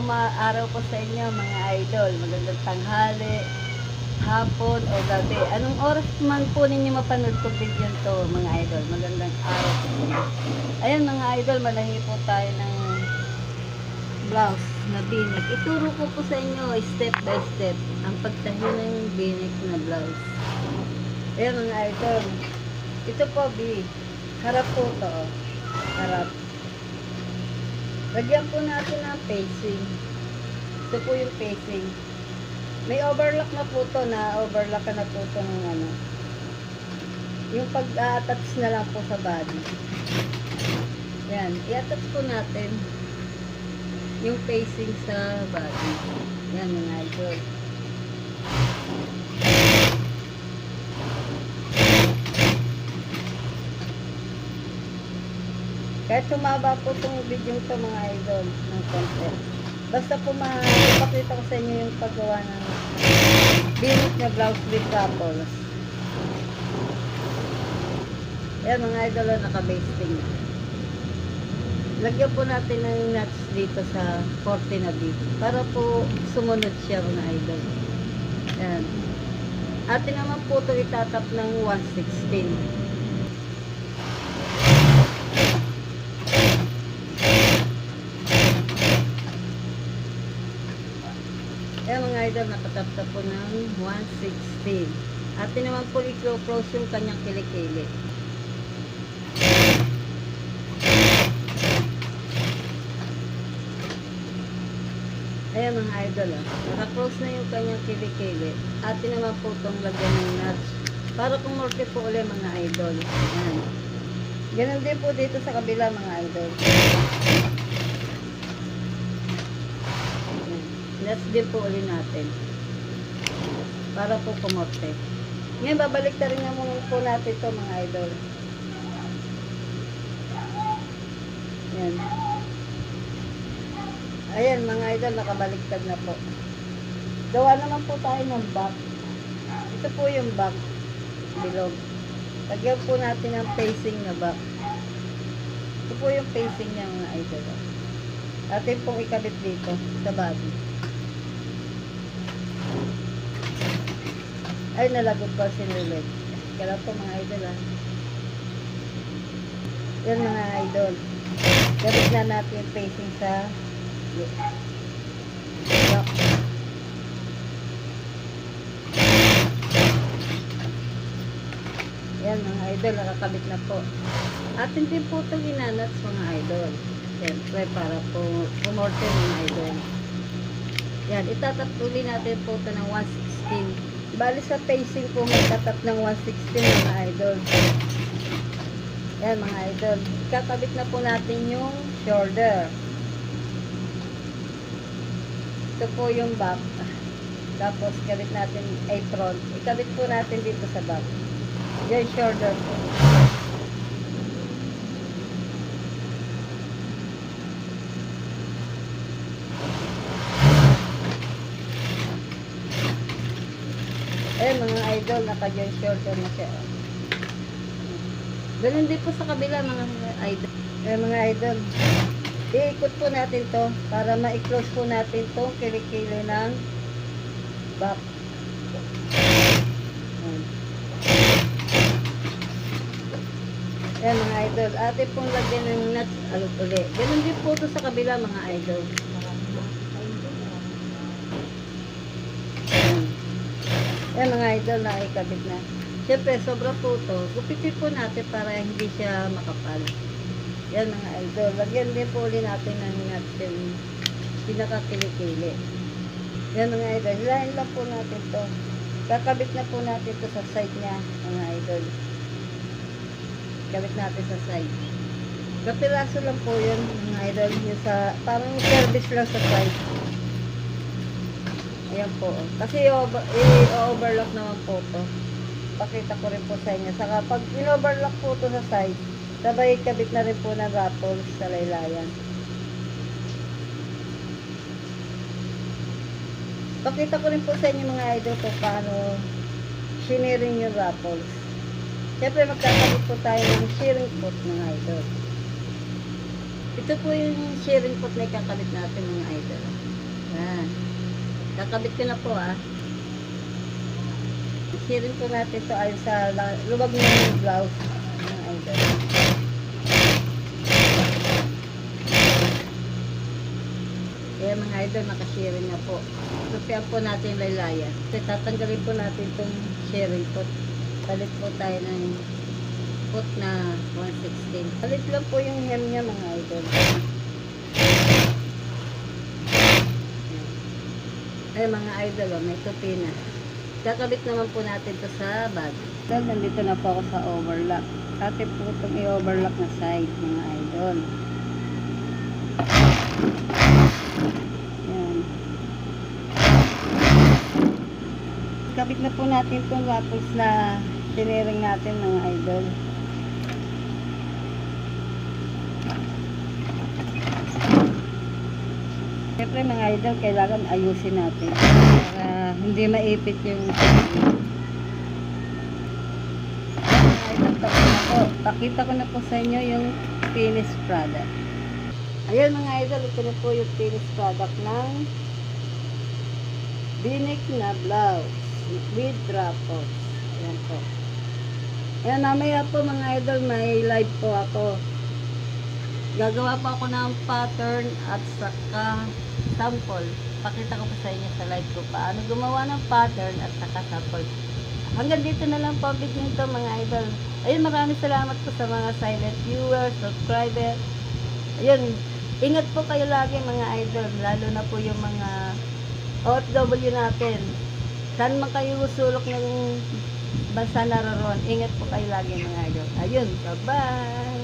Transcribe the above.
araw po sa inyo mga idol. Magandang tanghali, hapon o gabi. Anong oras man po ninyo mapanood ko video to mga idol. Magandang araw po sa inyo. Ayan mga idol, malahi po tayo ng blouse na binik. Ituro ko po sa inyo step by step ang pagtahi ng binik na blouse. Ayan mga idol. Ito po harap po to. Harap. Lagyan po natin ng facing. Ito po yung facing. May overlock na po to overlock na po to ng ano. Yung pag-attach na lang po sa body. Yan. I-attach po natin yung facing sa body. Yan mga idol. Kahit tumaba po itong video to mga idol ng content. Basta po mapakita ko sa inyo yung paggawa ng binik na blouse with ruffles. Ayan mga idol, naka-basting na. Lagyan po natin ng nuts dito sa 40 na dito. Para po sumunod siya mga idol. Ayan. Atin naman po ito itatap ng 116. Ayan mga idol, nakatapta po ng 116. Atin naman po i-close yung kanyang kilikili. Ayan mga idol, naka-close na yung kanyang kilikili. Atin naman po itong lagyan ng nuts. Para kumorte po ulit mga idol. Ayan. Ganun din po dito sa kabila mga idol. Nuts din po ulit natin. Para po kumorte. Ngayon, babalik na rin naman po natin ito mga idol. Ayan. Ayan mga idol, nakabaliktad na po. Gawa naman po tayo ng back. Ito po yung back. Bilog. Lagyan po natin ang facing na back. Ito po yung facing niya mga idol. Atin pong ikabit dito sa body. Ay, nalagot ko sinulit. Kaya po mga idol Yan mga idol. Gabit na natin yung facing sa back. Yan mga idol, nakakabit na po. Atin din po itong inanats mga idol. Siyempre para po pumorte mga idol. Yan, itatapuli natin po ito ng 116. Bali sa facing po may tatap ng 116 mga idol. Yan mga idol. Kakabit na po natin yung shoulder. Ito po yung back. Tapos kabit natin apron. Ikabit po natin dito sa back. Yan shoulder po. Ayan mga idol, naka-joint shoulder na siya. Ganun din po sa kabila mga idol. Ayan mga idol. Iikot po natin to para ma-close po natin to kilikili ng back. Ayan mga idol. Atin pong lagyan ng nuts alot ulit. Ganun din po to sa kabila mga idol. Ayan mga idol, nakikabit na. Siyempre, sobra po ito. Gupitin po natin para hindi siya makapal. Yan mga idol. Lagyan din po ulit natin ng nuts yung pinakakilikili. Yan mga idol. Hilahin lang po natin ito. Kakabit na po natin ito sa side niya, mga idol. Kabit natin sa side. Kapiraso lang po yun, mga idol. Yung sa, parang service lang sa side. Ayan po. Kasi i-overlock naman po ito. Pakita ko rin po sa inyo. Saka pag in-overlock po ito sa side, sabay kabit na rin po ng ruffles sa laylayan. Pakita ko rin po sa inyo mga idol kung paano shiniring yung ruffles. Siyempre magkakabit po tayo ng shearing foot mga idol. Ito po yung sharing pot na ikakabit natin mga idol. Yan. Kakabit ko na po Sharing po natin ito ay sa lubag ng blouse mga idol. Kaya mga idol, nakasharing na po. Tupian po natin yung laylayan. Kasi tatanggalin po natin itong sharing pot. Palit po tayo ng pot na 116. Palit lang po yung hem niya mga idol. Ay mga idol, may tupi na. Kakabit naman po natin to sa bag. Dahil nandito na po ako sa overlock. Atin po itong i-overlock na side mga idol. Yan. Kabit na po natin itong lapis na siniring natin mga idol. Siyempre mga idol, kailangan ayusin natin para hindi maipit yung pakita ko na po sa inyo yung finished product. Ayan mga idol, ito na po yung finished product ng binik na blouse with ruffles. Ayan po. Ayan, mamaya po mga idol, may live po ako. Gagawa po ako ng pattern at saka sample. Pakita ko po sa inyo sa live ko paano gumawa ng pattern at saka sample. Hanggang dito na lang po video nito mga idol. Ayun, maraming salamat po sa mga silent viewers, subscriber. Ayun, ingat po kayo lagi mga idol, lalo na po yung mga OFW natin. Saan man kayo sulok ng bansa naroon, ingat po kayo lagi mga idol. Ayun, bye-bye!